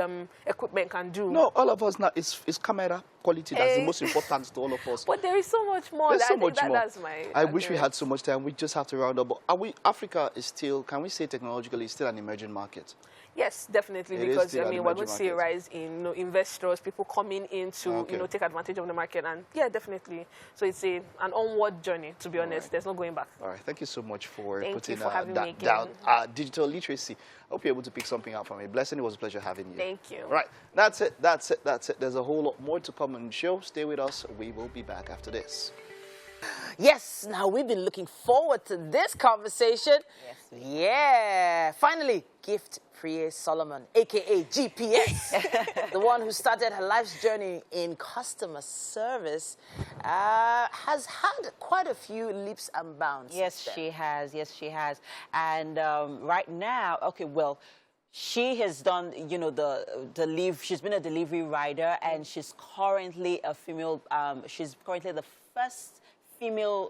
equipment can do? No, all of us now. It's camera quality that's the most important to all of us. But there is so much more. There's so I think much more. That's my. I wish we had so much time. We just have to round up. But Africa is still, can we say technologically, still an emerging market? Yes, definitely, It because is I mean we're going to see a market. rise in investors, people coming in to take advantage of the market, and yeah, definitely. So it's an onward journey. To be honest, there's no going back. All right, thank you so much for Thank putting you for having me that again. down. Digital literacy. I hope you're able to pick something out from it. Blessing, it was a pleasure having you. Thank you. All right, that's it. There's a whole lot more to come on the show. Stay with us. We will be back after this. Yes, now we've been looking forward to this conversation. Yes. Yeah. Finally, Gift Searing Salmon, a.k.a. GPS, the one who started her life's journey in customer service, has had quite a few leaps and bounds. Yes, she has. Yes, she has. And right now, okay, well, she has done, you know, she's been a delivery rider, and she's currently a female, she's currently the first female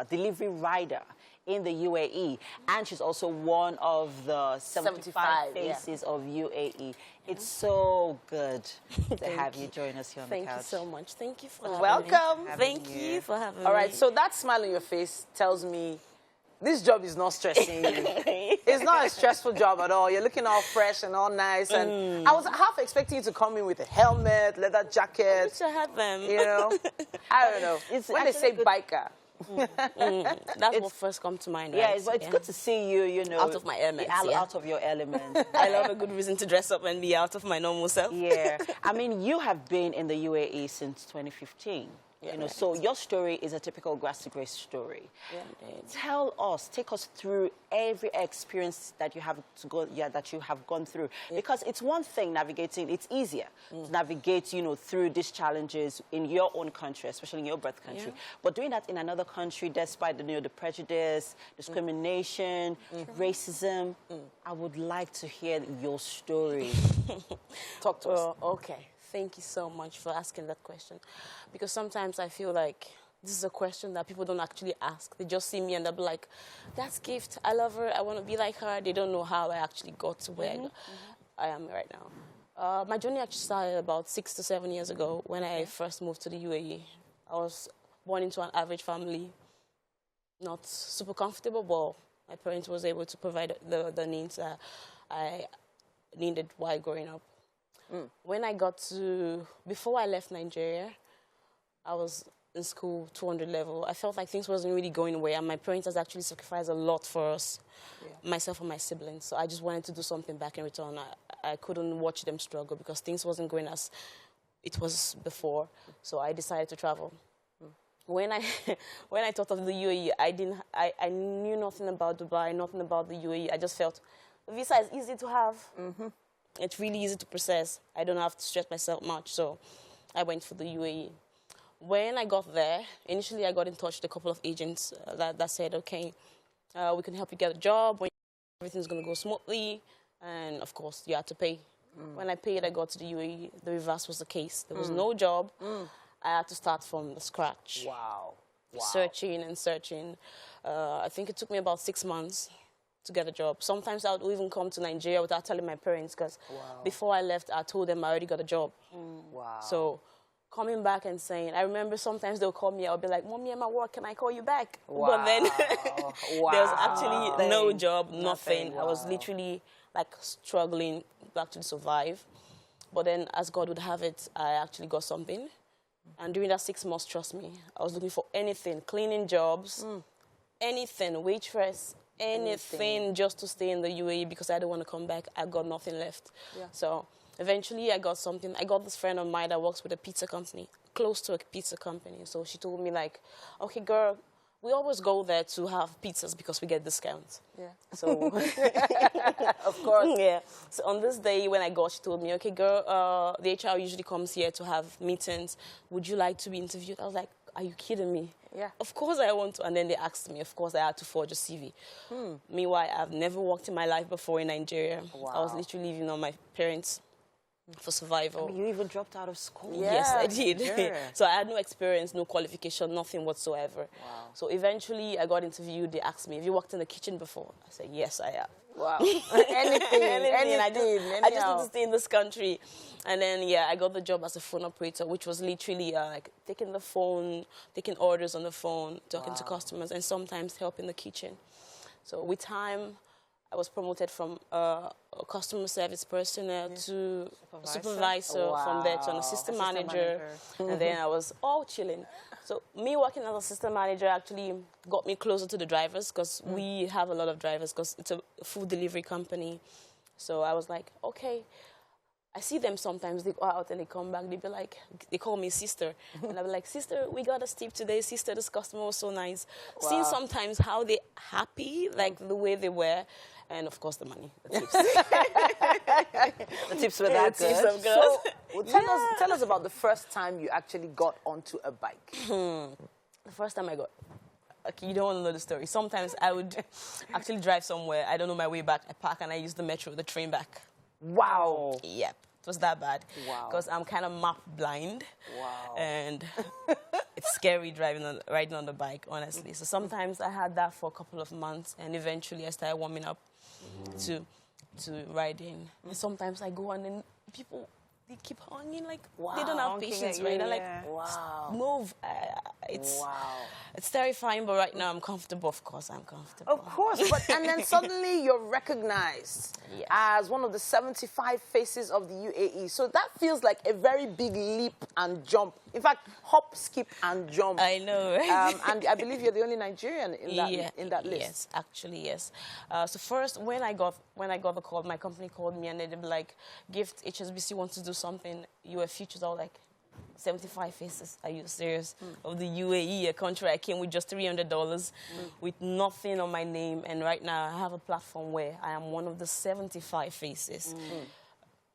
delivery rider in the UAE, and she's also one of the 75 faces of UAE. It's so good to have you join us here on the couch. Thank you so much. Thank you for having Welcome. me. Thank you for having me. All right, so that smile on your face tells me this job is not stressing you. It's not a stressful job at all. You're looking all fresh and all nice. And I was half expecting you to come in with a helmet, leather jacket. I wish I had them. You know, I don't know. When they say biker. That's what first comes to mind. Yeah, right? it's good to see you, you know. Out of my element. Out of your element. I love a good reason to dress up and be out of my normal self. Yeah. I mean, you have been in the UAE since 2015. Yeah, you know, right. so your story is a typical grass to grace story. Yeah. Take us through every experience that you have gone through. Yeah. Because it's one thing navigating, it's easier to navigate, you know, through these challenges in your own country, especially in your birth country. Yeah. But doing that in another country, despite the prejudice, discrimination, racism, I would like to hear your story. Talk to us. Okay. Thank you so much for asking that question, because sometimes I feel like this is a question that people don't actually ask. They just see me and they'll be like, that's Gift, I love her, I want to be like her. They don't know how I actually got to where I am right now. My journey actually started about 6 to 7 years ago when I first moved to the UAE. I was born into an average family, not super comfortable, but my parents was able to provide the needs that I needed while growing up. When I before I left Nigeria, I was in school, 200 level. I felt like things wasn't really going away, and my parents has actually sacrificed a lot for us, myself and my siblings. So I just wanted to do something back in return. I couldn't watch them struggle because things wasn't going as it was before. So I decided to travel. When I thought of the UAE, I knew nothing about Dubai, nothing about the UAE. I just felt the visa is easy to have. It's really easy to process. I don't have to stress myself much, so I went for the UAE. When I got there, initially I got in touch with a couple of agents that said, okay, we can help you get a job, when everything's going to go smoothly, and of course you had to pay. When I paid, I got to the UAE. The reverse was the case. There was no job. I had to start from the scratch. Wow. Searching and searching. I think it took me about 6 months to get a job. Sometimes I would even come to Nigeria without telling my parents, because before I left, I told them I already got a job. Wow. So coming back and saying, I remember sometimes they'll call me, I'll be like, Mommy, I'm at work, can I call you back? Wow. But then there was actually no job, nothing. Wow. I was literally like struggling to actually survive. But then as God would have it, I actually got something. And during that 6 months, trust me, I was looking for anything, cleaning jobs, anything, waitress, anything just to stay in the UAE, because I don't want to come back. I got nothing left. So eventually I got something. I got this friend of mine that works with a pizza company, close to a pizza company. So she told me like, okay, girl, we always go there to have pizzas because we get discounts. So, of course. So on this day when I got, she told me, okay, girl, the HR usually comes here to have meetings. Would you like to be interviewed? I was like, are you kidding me? Of course I want to. And then they asked me. Of course, I had to forge a CV. Meanwhile, I've never worked in my life before in Nigeria. I was literally living on my parents' for survival. I mean, you even dropped out of school. Yeah. Yes, I did. Yeah. So I had no experience, no qualification, nothing whatsoever. Wow. So eventually I got interviewed. They asked me, have you worked in the kitchen before? I said, yes, I have. Wow. anything. I just need to stay in this country. And then, yeah, I got the job as a phone operator, which was literally like taking the phone, taking orders on the phone, talking to customers, and sometimes helping the kitchen. So with time, I was promoted from a customer service personnel to supervisor, from there to an assistant manager. And then I was all chilling. So me working as assistant manager actually got me closer to the drivers, because we have a lot of drivers, because it's a food delivery company. So I was like, okay. I see them sometimes, they go out and they come back, they be like, they call me sister. And I'll be like, sister, we got a tip today, sister, this customer was so nice. Wow. Seeing sometimes how they happy, like the way they were, and of course the money, the tips. The tips were that good. So, tell us about the first time you actually got onto a bike. The first time I got, okay, you don't want to know the story. Sometimes I would actually drive somewhere, I don't know my way back, I park and I use the metro, the train back. Wow. Yep, it was that bad. Wow. Because I'm kind of map blind. Wow. And it's scary riding on the bike, honestly. So sometimes I had that for a couple of months, and eventually I started warming up to riding. And sometimes I go on and people, they keep hanging like they don't have patience, right? They're like, wow. move. It's terrifying, but right now I'm comfortable. Of course, I'm comfortable. Of course, and then suddenly you're recognized as one of the 75 faces of the UAE. So that feels like a very big leap and jump. In fact, hop, skip, and jump. I know, right? And I believe you're the only Nigerian in that list. Yes, actually, yes. So first, when I got the call, my company called me and they'd be like, Gift, HSBC wants to do something. You were featured. I was like, 75 faces. Are you serious? Of the UAE, a country I came with just $300 with nothing on my name. And right now I have a platform where I am one of the 75 faces.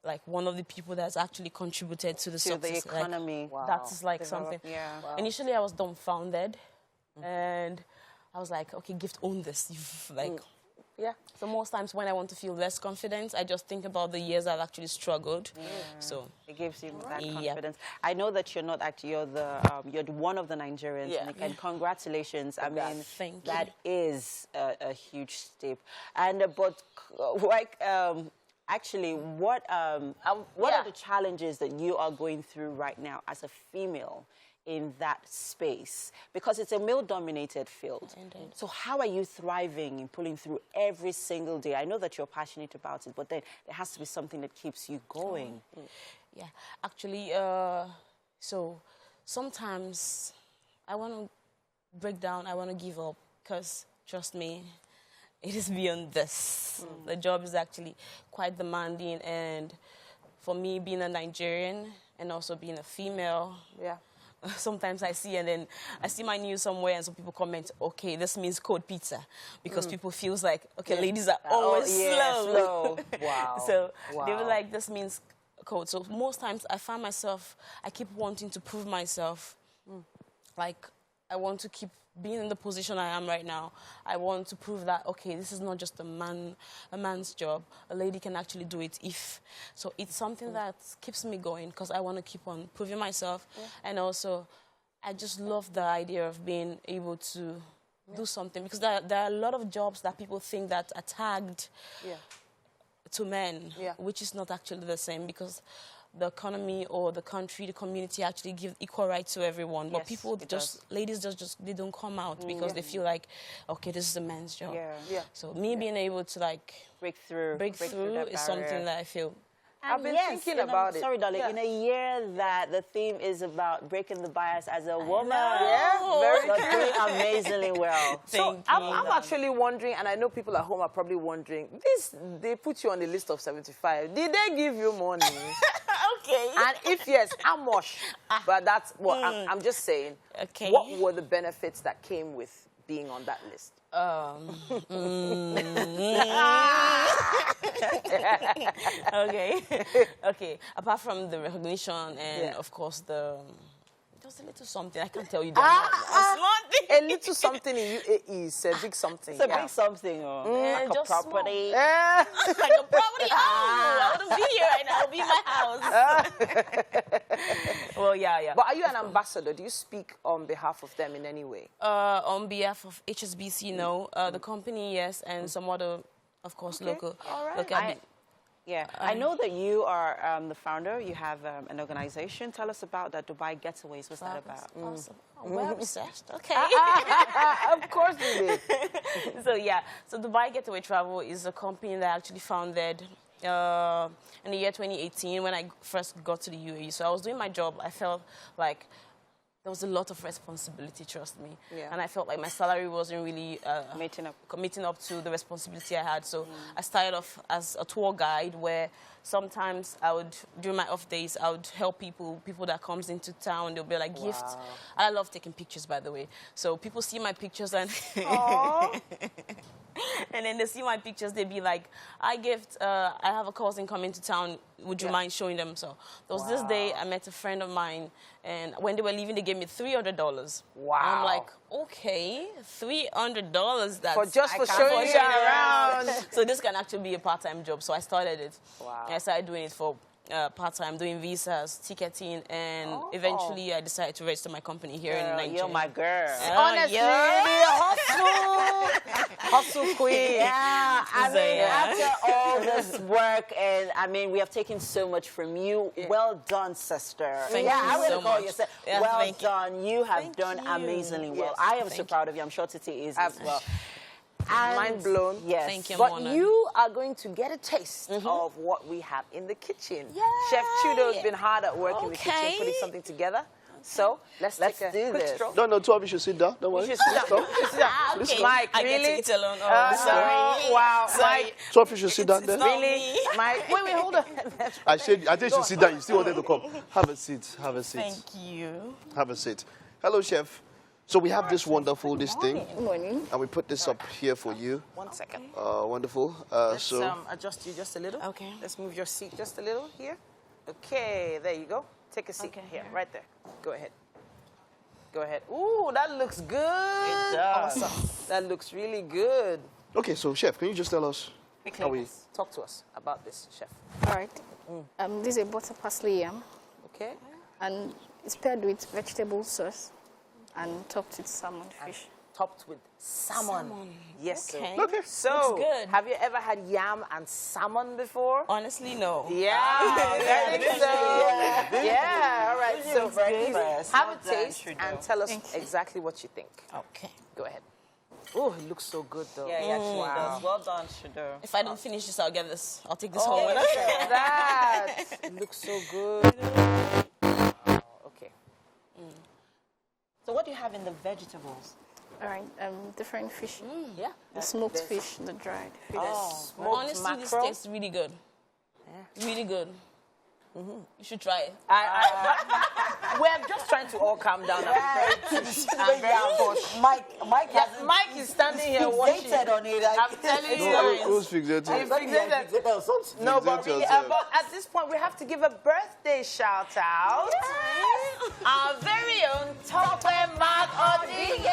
Like one of the people that's actually contributed to the success. The economy. Like, that's like something. Yeah. Wow. Initially I was dumbfounded. And I was like, okay, Gift, own this. You've like... Yeah. So most times when I want to feel less confident, I just think about the years I've actually struggled. So it gives you that confidence. I know that you're not actually you're one of the Nigerians, and congratulations. I mean, thank that you. is a huge step. And but like actually, what are the challenges that you are going through right now as a female in that space, because it's a male-dominated field? Indeed. So how are you thriving in pulling through every single day? I know that you're passionate about it, but then there has to be something that keeps you going. Yeah, actually, so sometimes I want to break down, I want to give up, because trust me, it is beyond this. The job is actually quite demanding, and for me, being a Nigerian and also being a female, sometimes I see, and then I see my news somewhere, and some people comment, okay, this means cold pizza, because people feels like, okay, ladies are always slow. Wow. So they were like, this means cold. So most times I find myself, I keep wanting to prove myself. Like, I want to keep being in the position I am right now. I want to prove that, okay, this is not just a man's job. A lady can actually do it if. So it's something that keeps me going, because I want to keep on proving myself. And also, I just love the idea of being able to do something, because there are a lot of jobs that people think that are tagged to men, which is not actually the same, because the economy or the country, the community actually give equal rights to everyone. But people ladies they don't come out because they feel like, okay, this is a man's job. So me being able to like break through is something that I feel. I've been thinking about it. Sorry, darling. In a year that the theme is about breaking the bias as a woman, very doing amazingly well. So I'm actually wondering, and I know people at home are probably wondering, they put you on the list of 75. Did they give you money? Okay. And if yes, how much? But that's what I'm just saying. Okay. What were the benefits that came with being on that list? Okay. Apart from the recognition and of course the Just a little something. I can't tell you that. A little something in UAE is a big something. It's a big something. Like a property. Like a property. I wouldn't be here right now. I'll be in my house. Well, yeah. But are you an ambassador? Do you speak on behalf of them in any way? On behalf of HSBC, no. The company, yes, and some other, of course, local. All right. Local I know that you are the founder. You have an organization. Tell us about that. Dubai Getaways. What's that about? Awesome. Well researched. Okay. Of course we did. So Dubai Getaway Travel is a company that I actually founded in the year 2018 when I first got to the UAE. So I was doing my job. I felt like there was a lot of responsibility, trust me. Yeah. And I felt like my salary wasn't really meeting up to the responsibility I had. So I started off as a tour guide where sometimes I would, during my off days, I would help people that comes into town. They'll be like, gifts. I love taking pictures, by the way. So people see my pictures and... And then they see my pictures, they be like, I have a cousin coming to town, would you mind showing them? So there was this day I met a friend of mine, and when they were leaving, they gave me $300. Wow. And I'm like, okay, $300, that's... For showing you around. So this can actually be a part-time job, so I started it. Wow. I started doing it for part-time, doing visas, ticketing, and eventually I decided to register my company here in Nigeria. You're my girl. Honestly, hustle queen. Yeah, I mean, after all this work, and I mean, we have taken so much from you. Well done, sister. Thank you so much. Well done. You have done amazingly well. Yes. I am so proud of you. I'm sure Titi is as well. And mind blown. Yes. Thank you, But Mona. you are going to get a taste of what we have in the kitchen. Yay. Chef Chudo's been hard at work in the kitchen, putting something together. So let's take a do quick this. stroll. No, two of you should sit down. Don't worry. You should sit down. Okay. Mike, I really? get to eat alone. Oh, sorry. Wow, Sorry. Mike. Two of you should sit down there. Really? Mike, wait, hold on. I think you should sit down. You still wanted to come. Have a seat. Have a seat. Thank you. Have a seat. Hello, chef. So we have this wonderful, thing. Good morning. And we put this up here for you. 1 second. Wonderful. Let's adjust you just a little. Okay. Let's move your seat just a little here. Okay, there you go. Take a seat here, right there. Go ahead. Go ahead. Ooh, that looks good. It does. Awesome. That looks really good. Okay, so chef, can you just tell us how we... Talk to us about this, chef. All right. This is a butter parsley yam, Okay. and it's paired with vegetable sauce and topped with salmon fish. Topped with salmon. Yes. Okay. So, Looks good. have you ever had yam and salmon before? Honestly, no. Yeah, I think so. Yeah, all right. So, have a taste and tell us exactly what you think. Okay. Go ahead. Oh, it looks so good, though. Yeah, she does. Well done, Shudo. If I don't finish this, I'll get this. I'll take this home with us. Look at that. It looks so good. Okay. So what do you have in the vegetables? All right. Different fish. Yeah. The smoked fish, the dried fish. Honestly, this tastes really good. Yeah. Really good. You should try it. We're just trying to all calm down. Mike is standing here watching. On it. I'm telling you. Who's fixated? No, but at this point, we have to give a birthday shout out. Our very own Tope Mark Odige.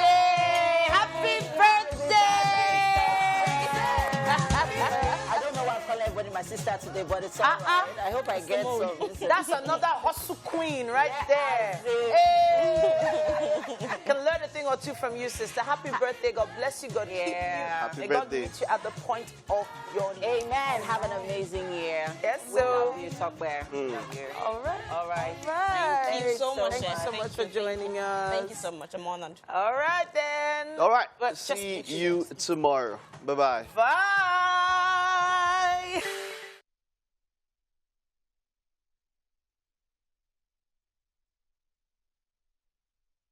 Happy birthday! I don't know why I'm calling everybody my sister today, but it's all right. I hope I get some. That's another hustle queen right there. Hey. Can learn a thing or two from you, sister. Happy birthday. God bless you. God keep you. Happy May birthday. God meet you at the point of your need. Amen. Have an amazing year. Yes, We so. love you, Talkware. All right. All right. Thank you so much, Thank you Chef. so much for joining us. Thank you so much. I'm honored. All right, then. All right. But See you tomorrow. Bye-bye. Bye.